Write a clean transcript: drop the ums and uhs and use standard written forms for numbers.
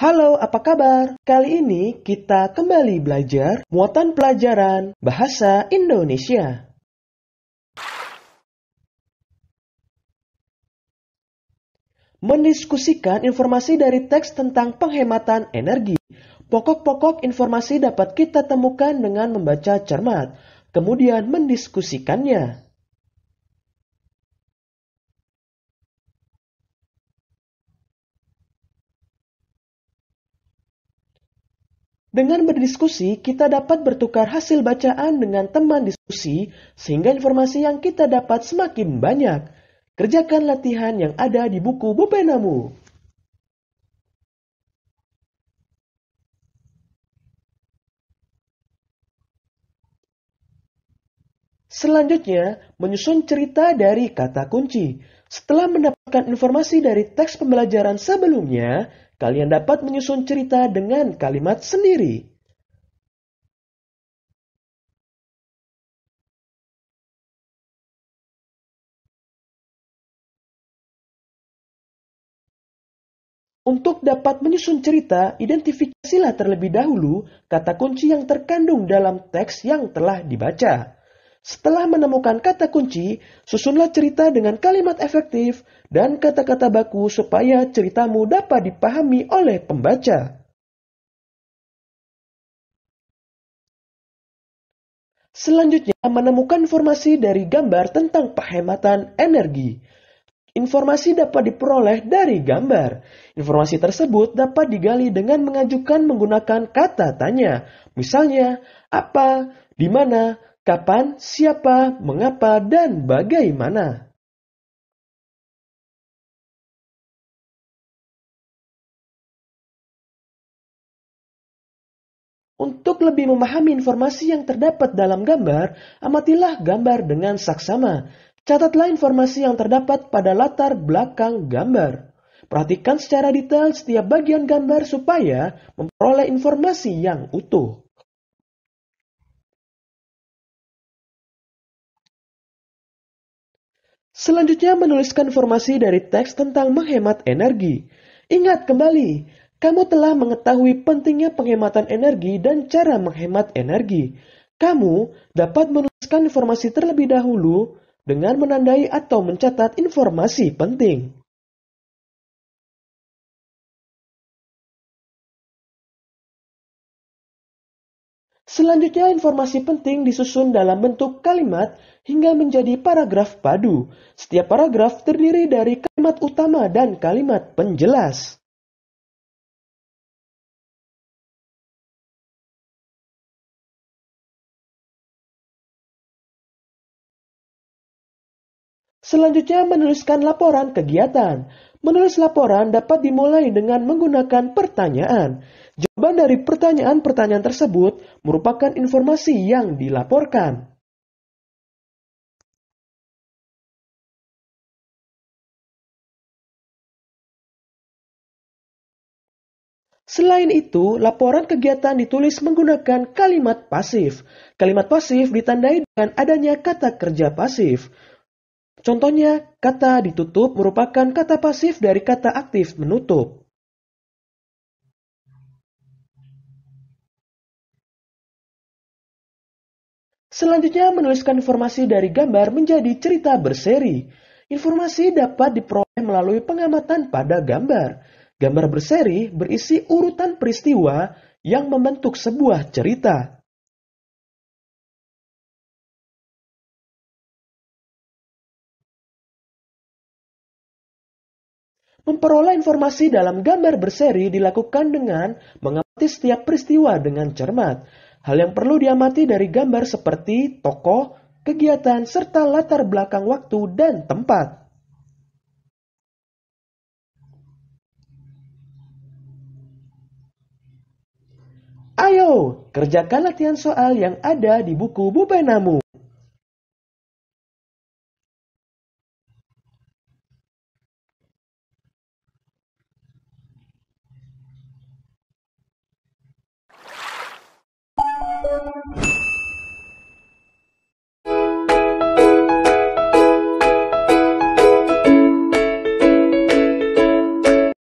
Halo, apa kabar? Kali ini kita kembali belajar muatan pelajaran Bahasa Indonesia. Mendiskusikan informasi dari teks tentang penghematan energi. Pokok-pokok informasi dapat kita temukan dengan membaca cermat, kemudian mendiskusikannya. Dengan berdiskusi, kita dapat bertukar hasil bacaan dengan teman diskusi, sehingga informasi yang kita dapat semakin banyak. Kerjakan latihan yang ada di buku Bupenamu. Selanjutnya, menyusun cerita dari kata kunci. Setelah mendapatkan informasi dari teks pembelajaran sebelumnya, kalian dapat menyusun cerita dengan kalimat sendiri. Untuk dapat menyusun cerita, identifikasilah terlebih dahulu kata kunci yang terkandung dalam teks yang telah dibaca. Setelah menemukan kata kunci, susunlah cerita dengan kalimat efektif dan kata-kata baku supaya ceritamu dapat dipahami oleh pembaca. Selanjutnya, menemukan informasi dari gambar tentang penghematan energi. Informasi dapat diperoleh dari gambar. Informasi tersebut dapat digali dengan mengajukan menggunakan kata tanya. Misalnya, apa, di mana, kapan, siapa, mengapa, dan bagaimana. Untuk lebih memahami informasi yang terdapat dalam gambar, amatilah gambar dengan saksama. Catatlah informasi yang terdapat pada latar belakang gambar. Perhatikan secara detail setiap bagian gambar supaya memperoleh informasi yang utuh. Selanjutnya menuliskan informasi dari teks tentang menghemat energi. Ingat kembali, kamu telah mengetahui pentingnya penghematan energi dan cara menghemat energi. Kamu dapat menuliskan informasi terlebih dahulu dengan menandai atau mencatat informasi penting. Selanjutnya, informasi penting disusun dalam bentuk kalimat hingga menjadi paragraf padu. Setiap paragraf terdiri dari kalimat utama dan kalimat penjelas. Selanjutnya, menuliskan laporan kegiatan. Menulis laporan dapat dimulai dengan menggunakan pertanyaan. Jawaban dari pertanyaan-pertanyaan tersebut merupakan informasi yang dilaporkan. Selain itu, laporan kegiatan ditulis menggunakan kalimat pasif. Kalimat pasif ditandai dengan adanya kata kerja pasif. Contohnya, kata ditutup merupakan kata pasif dari kata aktif menutup. Selanjutnya, menuliskan informasi dari gambar menjadi cerita berseri. Informasi dapat diperoleh melalui pengamatan pada gambar. Gambar berseri berisi urutan peristiwa yang membentuk sebuah cerita. Memperoleh informasi dalam gambar berseri dilakukan dengan mengamati setiap peristiwa dengan cermat. Hal yang perlu diamati dari gambar seperti tokoh, kegiatan, serta latar belakang waktu dan tempat. Ayo, kerjakan latihan soal yang ada di buku Bupenamu.